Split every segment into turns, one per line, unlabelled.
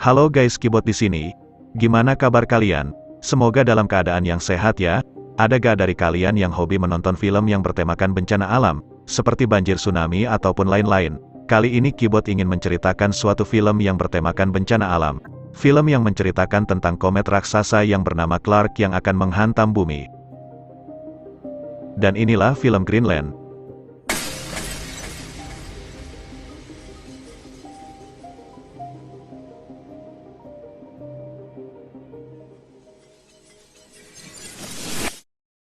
Halo guys, Kibot di sini. Gimana kabar kalian? Semoga dalam keadaan yang sehat ya. Ada gak dari kalian yang hobi menonton film yang bertemakan bencana alam, seperti banjir, tsunami, ataupun lain-lain? Kali ini Kibot ingin menceritakan suatu film yang bertemakan bencana alam. Film yang menceritakan tentang komet raksasa yang bernama Clark yang akan menghantam bumi. Dan inilah film Greenland.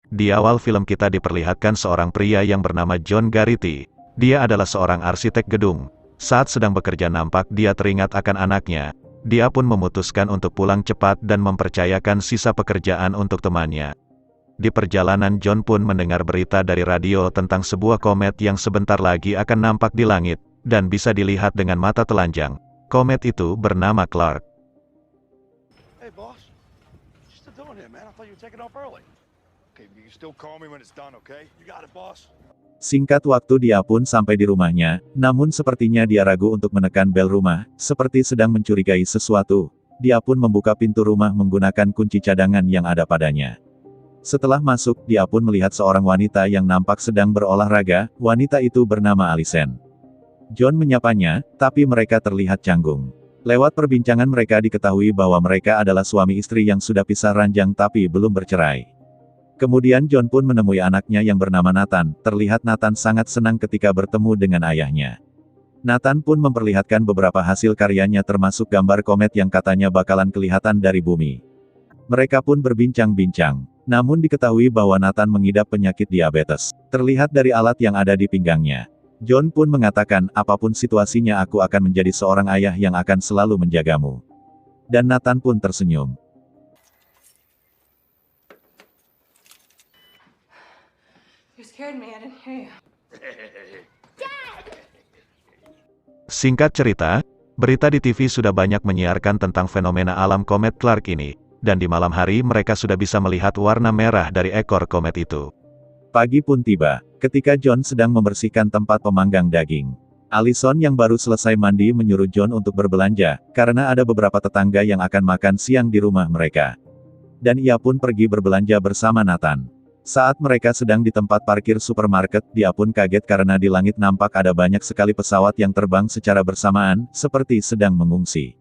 Di awal film kita diperlihatkan seorang pria yang bernama John Garrity. Dia adalah seorang arsitek gedung. Saat sedang bekerja nampak dia teringat akan anaknya. Dia pun memutuskan untuk pulang cepat dan mempercayakan sisa pekerjaan untuk temannya. Di perjalanan John pun mendengar berita dari radio tentang sebuah komet yang sebentar lagi akan nampak di langit, dan bisa dilihat dengan mata telanjang. Komet itu bernama Clark.
Hey boss, what you still doing here, man? I thought you were taking off early. Okay, you still call me when it's done, okay? You got it, boss.
Singkat waktu dia pun sampai di rumahnya, namun sepertinya dia ragu untuk menekan bel rumah, seperti sedang mencurigai sesuatu. Dia pun membuka pintu rumah menggunakan kunci cadangan yang ada padanya. Setelah masuk, dia pun melihat seorang wanita yang nampak sedang berolahraga. Wanita itu bernama Allison. John menyapanya, tapi mereka terlihat canggung. Lewat perbincangan mereka diketahui bahwa mereka adalah suami istri yang sudah pisah ranjang tapi belum bercerai. Kemudian John pun menemui anaknya yang bernama Nathan. Terlihat Nathan sangat senang ketika bertemu dengan ayahnya. Nathan pun memperlihatkan beberapa hasil karyanya termasuk gambar komet yang katanya bakalan kelihatan dari bumi. Mereka pun berbincang-bincang. Namun diketahui bahwa Nathan mengidap penyakit diabetes. Terlihat dari alat yang ada di pinggangnya. John pun mengatakan, apapun situasinya aku akan menjadi seorang ayah yang akan selalu menjagamu. Dan Nathan pun tersenyum.
Singkat cerita, berita di TV sudah banyak menyiarkan tentang fenomena alam komet Clark ini, dan di malam hari mereka sudah bisa melihat warna merah dari ekor komet itu.
Pagi pun tiba, ketika John sedang membersihkan tempat pemanggang daging. Allison yang baru selesai mandi menyuruh John untuk berbelanja, karena ada beberapa tetangga yang akan makan siang di rumah mereka. Dan ia pun pergi berbelanja bersama Nathan. Saat mereka sedang di tempat parkir supermarket, dia pun kaget karena di langit nampak ada banyak sekali pesawat yang terbang secara bersamaan, seperti sedang mengungsi.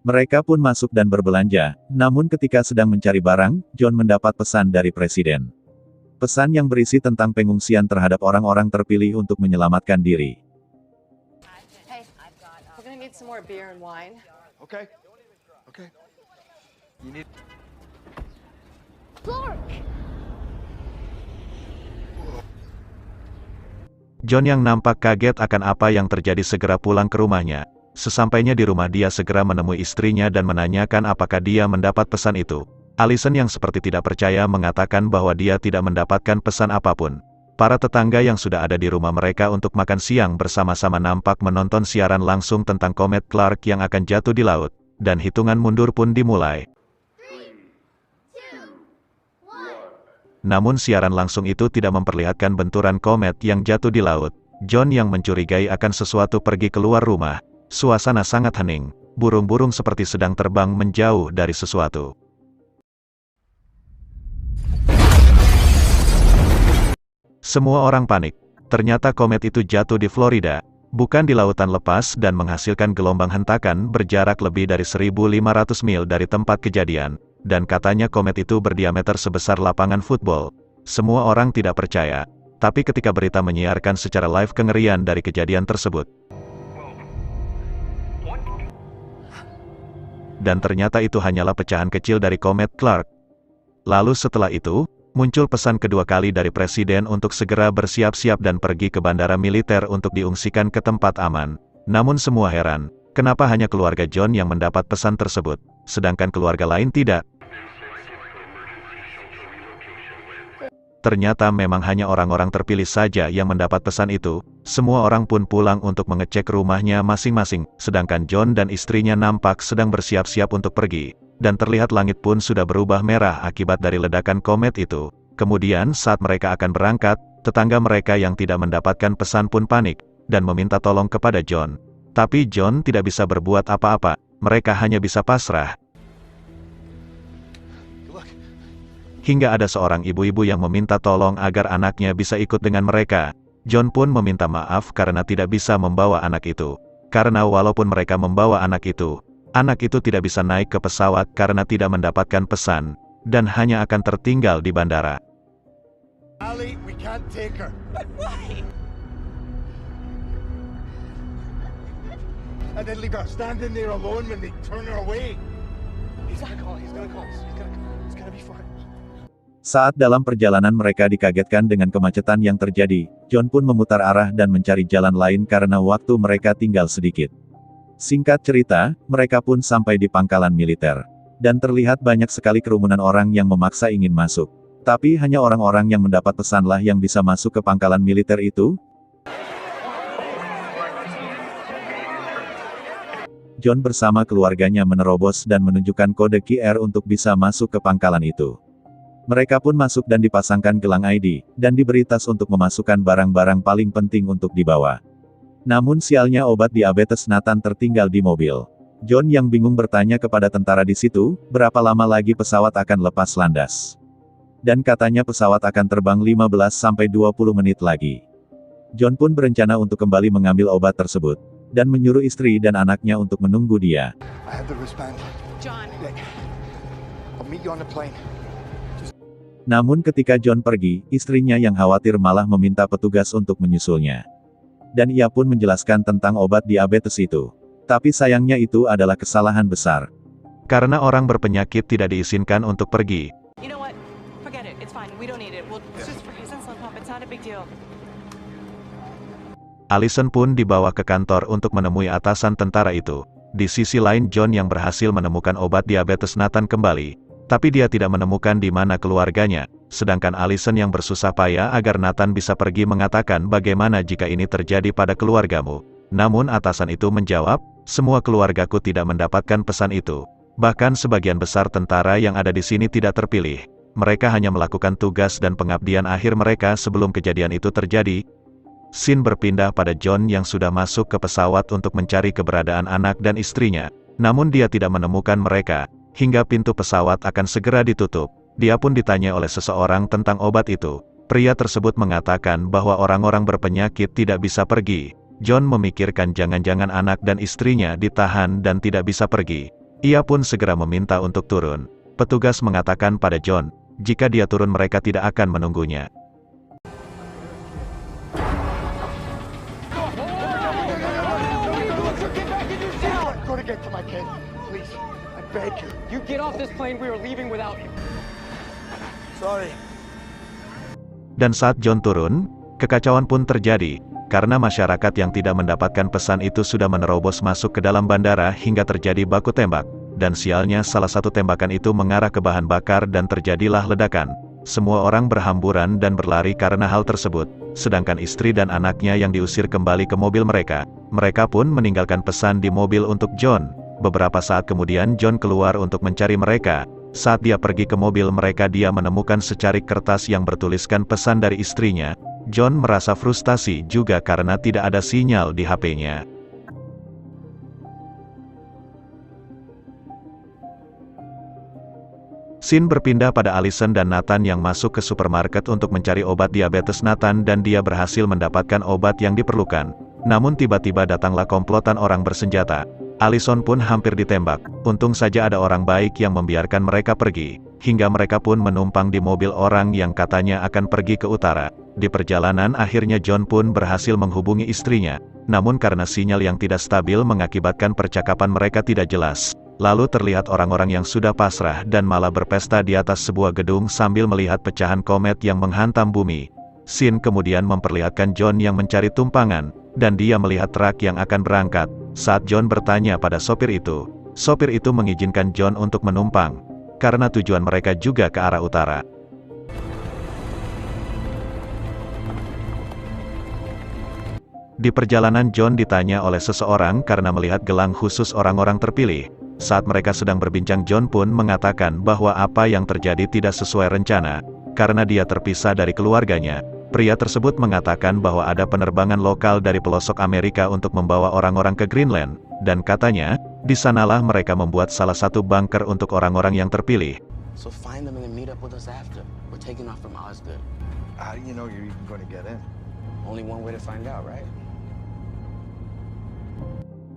Mereka pun masuk dan berbelanja, namun ketika sedang mencari barang, John mendapat pesan dari Presiden. Pesan yang berisi tentang pengungsian terhadap orang-orang terpilih untuk menyelamatkan diri.
Hey, we're gonna need some more beer and wine.
Okay. Okay. You need...
John yang nampak kaget akan apa yang terjadi segera pulang ke rumahnya. Sesampainya di rumah dia segera menemui istrinya dan menanyakan apakah dia mendapat pesan itu. Allison yang seperti tidak percaya mengatakan bahwa dia tidak mendapatkan pesan apapun. Para tetangga yang sudah ada di rumah mereka untuk makan siang bersama-sama nampak menonton siaran langsung tentang komet Clark yang akan jatuh di laut, dan hitungan mundur pun dimulai. Namun siaran langsung itu tidak memperlihatkan benturan komet yang jatuh di laut. John yang mencurigai akan sesuatu pergi keluar rumah. Suasana sangat hening. Burung-burung seperti sedang terbang menjauh dari sesuatu. Semua orang panik. Ternyata komet itu jatuh di Florida, bukan di lautan lepas, dan menghasilkan gelombang hentakan berjarak lebih dari 1.500 mil dari tempat kejadian. Dan katanya komet itu berdiameter sebesar lapangan football. Semua orang tidak percaya. Tapi ketika berita menyiarkan secara live kengerian dari kejadian tersebut. Dan ternyata itu hanyalah pecahan kecil dari komet Clark. Lalu setelah itu, muncul pesan kedua kali dari Presiden untuk segera bersiap-siap dan pergi ke bandara militer untuk diungsikan ke tempat aman. Namun semua heran, kenapa hanya keluarga John yang mendapat pesan tersebut, sedangkan keluarga lain tidak? Ternyata memang hanya orang-orang terpilih saja yang mendapat pesan itu. Semua orang pun pulang untuk mengecek rumahnya masing-masing, sedangkan John dan istrinya nampak sedang bersiap-siap untuk pergi, dan terlihat langit pun sudah berubah merah akibat dari ledakan komet itu. Kemudian saat mereka akan berangkat, tetangga mereka yang tidak mendapatkan pesan pun panik, dan meminta tolong kepada John. Tapi John tidak bisa berbuat apa-apa. mereka hanya bisa pasrah.
Look,
Hingga ada seorang ibu-ibu yang meminta tolong agar anaknya bisa ikut dengan mereka. John pun meminta maaf karena tidak bisa membawa anak itu. Karena walaupun mereka membawa anak itu tidak bisa naik ke pesawat karena tidak mendapatkan pesan, dan hanya akan tertinggal di bandara.
Ali, we can't take her.
But why?
And then leave her standing there alone when they turn her away. He's gonna call us. It's gonna be fine.
Saat dalam perjalanan mereka dikagetkan dengan kemacetan yang terjadi, John pun memutar arah dan mencari jalan lain karena waktu mereka tinggal sedikit. Singkat cerita, mereka pun sampai di pangkalan militer. Dan terlihat banyak sekali kerumunan orang yang memaksa ingin masuk. Tapi hanya orang-orang yang mendapat pesanlah yang bisa masuk ke pangkalan militer itu. John bersama keluarganya menerobos dan menunjukkan kode QR untuk bisa masuk ke pangkalan itu. Mereka pun masuk dan dipasangkan gelang ID, dan diberi tas untuk memasukkan barang-barang paling penting untuk dibawa. Namun sialnya obat diabetes Nathan tertinggal di mobil. John yang bingung bertanya kepada tentara di situ, berapa lama lagi pesawat akan lepas landas. Dan katanya pesawat akan terbang 15-20 menit lagi. John pun berencana untuk kembali mengambil obat tersebut, dan menyuruh istri dan anaknya untuk menunggu dia.
I have the wristband.
John.
I'll meet you on the plane.
Namun ketika John pergi, istrinya yang khawatir malah meminta petugas untuk menyusulnya. Dan ia pun menjelaskan tentang obat diabetes itu. Tapi sayangnya itu adalah kesalahan besar.
Karena orang berpenyakit tidak diizinkan untuk pergi.
You know what? Forget it. It's fine. We don't need it. It's just for his insulin pump. It's not a big deal.
Allison pun dibawa ke kantor untuk menemui atasan tentara itu. Di sisi lain John yang berhasil menemukan obat diabetes Nathan kembali. Tapi dia tidak menemukan di mana keluarganya, sedangkan Allison yang bersusah payah agar Nathan bisa pergi mengatakan bagaimana jika ini terjadi pada keluargamu. Namun atasan itu menjawab, semua keluargaku tidak mendapatkan pesan itu. Bahkan sebagian besar tentara yang ada di sini tidak terpilih. Mereka hanya melakukan tugas dan pengabdian akhir mereka sebelum kejadian itu terjadi. Scene berpindah pada John yang sudah masuk ke pesawat untuk mencari keberadaan anak dan istrinya. Namun dia tidak menemukan mereka. Hingga pintu pesawat akan segera ditutup, dia pun ditanya oleh seseorang tentang obat itu. Pria tersebut mengatakan bahwa orang-orang berpenyakit tidak bisa pergi. John memikirkan jangan-jangan anak dan istrinya ditahan dan tidak bisa pergi. Ia pun segera meminta untuk turun. Petugas mengatakan pada John, jika dia turun mereka tidak akan menunggunya.
Go to get to my kid, please. I beg you.
You get off this plane, we are leaving without you.
Sorry.
Dan saat John turun, kekacauan pun terjadi, karena masyarakat yang tidak mendapatkan pesan itu sudah menerobos masuk ke dalam bandara hingga terjadi baku tembak, dan sialnya salah satu tembakan itu mengarah ke bahan bakar dan terjadilah ledakan. Semua orang berhamburan dan berlari karena hal tersebut, sedangkan istri dan anaknya yang diusir kembali ke mobil mereka. Mereka pun meninggalkan pesan di mobil untuk John. Beberapa saat kemudian John keluar untuk mencari mereka. Saat dia pergi ke mobil mereka dia menemukan secarik kertas yang bertuliskan pesan dari istrinya. John merasa frustasi juga karena tidak ada sinyal di HP-nya. Scene berpindah pada Allison dan Nathan yang masuk ke supermarket untuk mencari obat diabetes Nathan dan dia berhasil mendapatkan obat yang diperlukan. Namun tiba-tiba datanglah komplotan orang bersenjata. Allison pun hampir ditembak. Untung saja ada orang baik yang membiarkan mereka pergi. Hingga mereka pun menumpang di mobil orang yang katanya akan pergi ke utara. Di perjalanan akhirnya John pun berhasil menghubungi istrinya. Namun karena sinyal yang tidak stabil mengakibatkan percakapan mereka tidak jelas. Lalu terlihat orang-orang yang sudah pasrah dan malah berpesta di atas sebuah gedung sambil melihat pecahan komet yang menghantam bumi. Scene kemudian memperlihatkan John yang mencari tumpangan, dan dia melihat truk yang akan berangkat. Saat John bertanya pada sopir itu mengizinkan John untuk menumpang, karena tujuan mereka juga ke arah utara. Di perjalanan John ditanya oleh seseorang karena melihat gelang khusus orang-orang terpilih. Saat mereka sedang berbincang John pun mengatakan bahwa apa yang terjadi tidak sesuai rencana, karena dia terpisah dari keluarganya. Pria tersebut mengatakan bahwa ada penerbangan lokal dari pelosok Amerika untuk membawa orang-orang ke Greenland, dan katanya, Di sanalah mereka membuat salah satu bunker untuk orang-orang yang terpilih.
So find them and then meet up with us after. We're taking off from Osgood.
How do you know you're even going to get in?
Only one way to find out, right?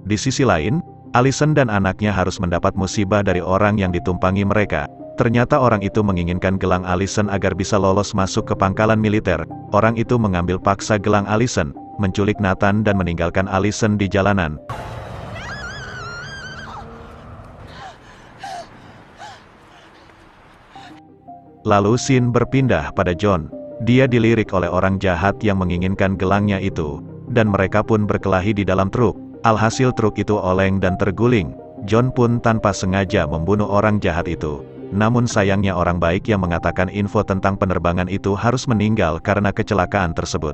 Di sisi lain, Allison dan anaknya harus mendapat musibah dari orang yang ditumpangi mereka. Ternyata orang itu menginginkan gelang Allison agar bisa lolos masuk ke pangkalan militer. Orang itu mengambil paksa gelang Allison, menculik Nathan dan meninggalkan Allison di jalanan. Lalu scene berpindah pada John. Dia dilirik oleh orang jahat yang menginginkan gelangnya itu, dan mereka pun berkelahi di dalam truk. Alhasil truk itu oleng dan terguling. John pun tanpa sengaja membunuh orang jahat itu. Namun sayangnya orang baik yang mengatakan info tentang penerbangan itu harus meninggal karena kecelakaan tersebut.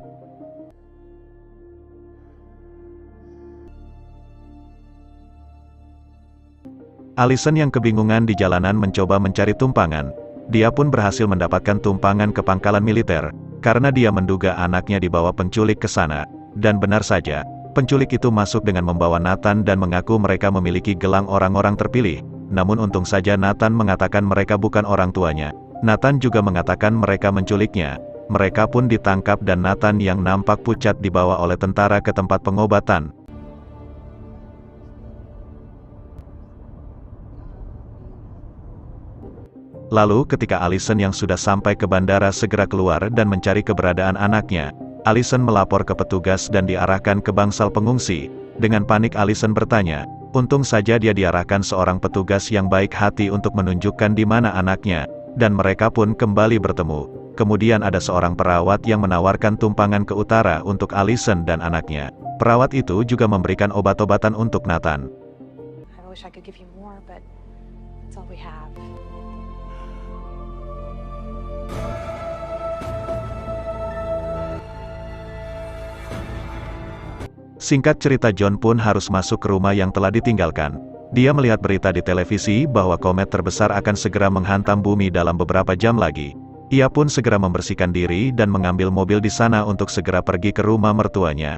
Allison yang kebingungan di jalanan mencoba mencari tumpangan. Dia pun berhasil mendapatkan tumpangan ke pangkalan militer, karena dia menduga anaknya dibawa penculik ke sana. Dan benar saja, penculik itu masuk dengan membawa Nathan dan mengaku mereka memiliki gelang orang-orang terpilih. Namun untung saja Nathan mengatakan mereka bukan orang tuanya. Nathan juga mengatakan mereka menculiknya. Mereka pun ditangkap dan Nathan yang nampak pucat dibawa oleh tentara ke tempat pengobatan. Lalu ketika Allison yang sudah sampai ke bandara segera keluar dan mencari keberadaan anaknya, Allison melapor ke petugas dan diarahkan ke bangsal pengungsi. Dengan panik Allison bertanya, untung saja dia diarahkan seorang petugas yang baik hati untuk menunjukkan di mana anaknya, dan mereka pun kembali bertemu. Kemudian ada seorang perawat yang menawarkan tumpangan ke utara untuk Allison dan anaknya. Perawat itu juga memberikan obat-obatan untuk Nathan.
I wish I could give you more, but that's all we have.
Singkat cerita John pun harus masuk ke rumah yang telah ditinggalkan. Dia melihat berita di televisi bahwa komet terbesar akan segera menghantam bumi dalam beberapa jam lagi. Ia pun segera membersihkan diri dan mengambil mobil di sana untuk segera pergi ke rumah mertuanya.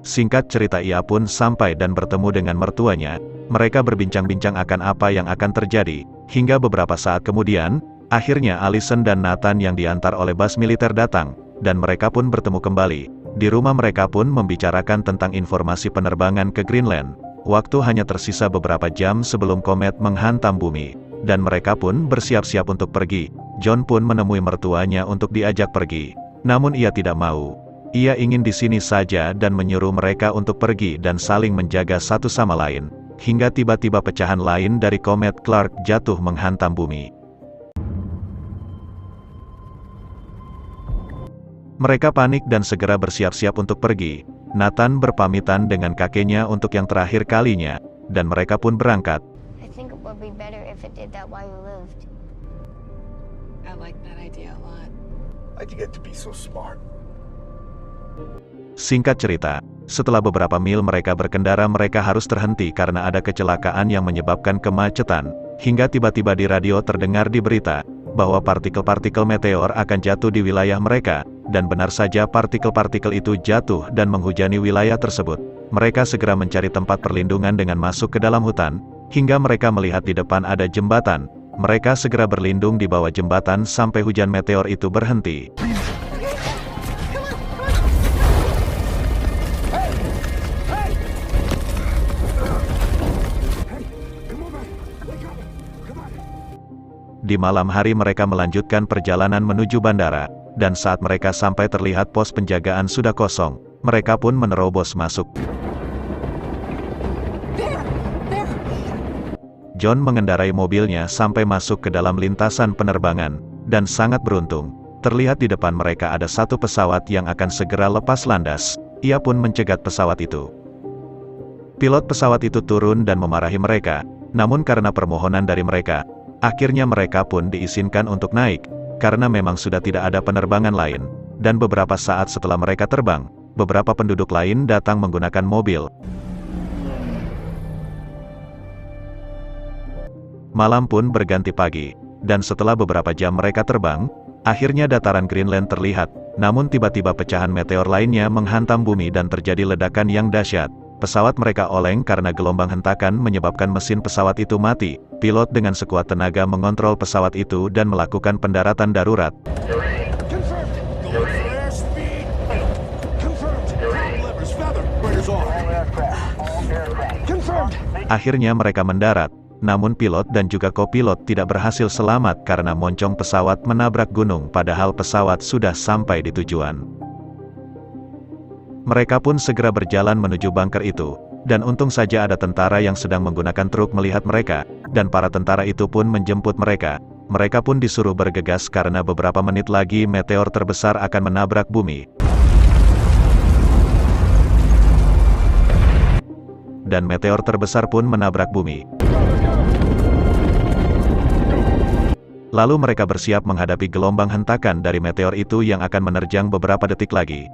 Singkat cerita ia pun sampai dan bertemu dengan mertuanya. Mereka berbincang-bincang akan apa yang akan terjadi. Hingga beberapa saat kemudian, akhirnya Allison dan Nathan yang diantar oleh bas militer datang, dan mereka pun bertemu kembali. Di rumah mereka pun membicarakan tentang informasi penerbangan ke Greenland. Waktu hanya tersisa beberapa jam sebelum komet menghantam bumi, dan mereka pun bersiap-siap untuk pergi. John pun menemui mertuanya untuk diajak pergi. Namun ia tidak mau. Ia ingin di sini saja dan menyuruh mereka untuk pergi dan saling menjaga satu sama lain. Hingga tiba-tiba pecahan lain dari komet Clark jatuh menghantam bumi. Mereka panik dan segera bersiap-siap untuk pergi. Nathan berpamitan dengan kakeknya untuk yang terakhir kalinya, dan mereka pun berangkat.
I think it would be better if it did that while you lived.
I like that idea a lot.
How'd you get to be so smart?
Singkat cerita, setelah beberapa mil mereka berkendara mereka harus terhenti karena ada kecelakaan yang menyebabkan kemacetan. Hingga tiba-tiba di radio terdengar di berita, bahwa partikel-partikel meteor akan jatuh di wilayah mereka. Dan benar saja partikel-partikel itu jatuh dan menghujani wilayah tersebut. Mereka segera mencari tempat perlindungan dengan masuk ke dalam hutan, hingga mereka melihat di depan ada jembatan. Mereka segera berlindung di bawah jembatan sampai hujan meteor itu berhenti. Di malam hari mereka melanjutkan perjalanan menuju bandara. Dan saat mereka sampai terlihat pos penjagaan sudah kosong, mereka pun menerobos masuk. John mengendarai mobilnya sampai masuk ke dalam lintasan penerbangan, dan sangat beruntung. Terlihat di depan mereka ada satu pesawat yang akan segera lepas landas. Ia pun mencegat pesawat itu. Pilot pesawat itu turun dan memarahi mereka, namun karena permohonan dari mereka, akhirnya mereka pun diizinkan untuk naik. Karena memang sudah tidak ada penerbangan lain, dan beberapa saat setelah mereka terbang, beberapa penduduk lain datang menggunakan mobil. Malam pun berganti pagi, dan setelah beberapa jam mereka terbang, akhirnya dataran Greenland terlihat. Namun tiba-tiba pecahan meteor lainnya menghantam bumi dan terjadi ledakan yang dahsyat. Pesawat mereka oleng karena gelombang hentakan menyebabkan mesin pesawat itu mati. Pilot dengan sekuat tenaga mengontrol pesawat itu dan melakukan pendaratan darurat.
Confirmed. Going for airspeed. Confirmed. Levers, feather. Burners off. Confirmed.
Akhirnya mereka mendarat. Namun pilot dan juga kopilot tidak berhasil selamat karena moncong pesawat menabrak gunung padahal pesawat sudah sampai di tujuan. Mereka pun segera berjalan menuju bunker itu. Dan untung saja ada tentara yang sedang menggunakan truk melihat mereka, dan para tentara itu pun menjemput mereka. Mereka pun disuruh bergegas karena beberapa menit lagi meteor terbesar akan menabrak bumi. Dan meteor terbesar pun menabrak bumi. Lalu mereka bersiap menghadapi gelombang hentakan dari meteor itu yang akan menerjang beberapa detik lagi.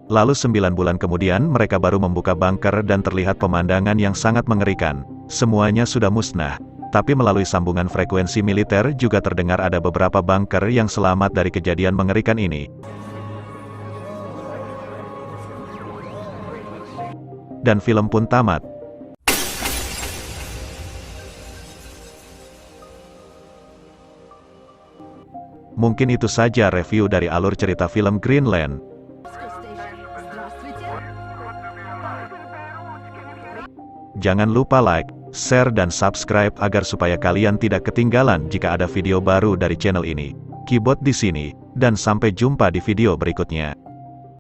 Lalu 9 bulan kemudian mereka baru membuka bunker dan terlihat pemandangan yang sangat mengerikan. Semuanya sudah musnah. Tapi melalui sambungan frekuensi militer juga terdengar ada beberapa bunker yang selamat dari kejadian mengerikan ini. Dan film pun tamat. Mungkin itu saja review dari alur cerita film Greenland. Jangan lupa like, share dan subscribe agar supaya kalian tidak ketinggalan jika ada video baru dari channel ini. Kibot di sini, dan sampai jumpa di video berikutnya.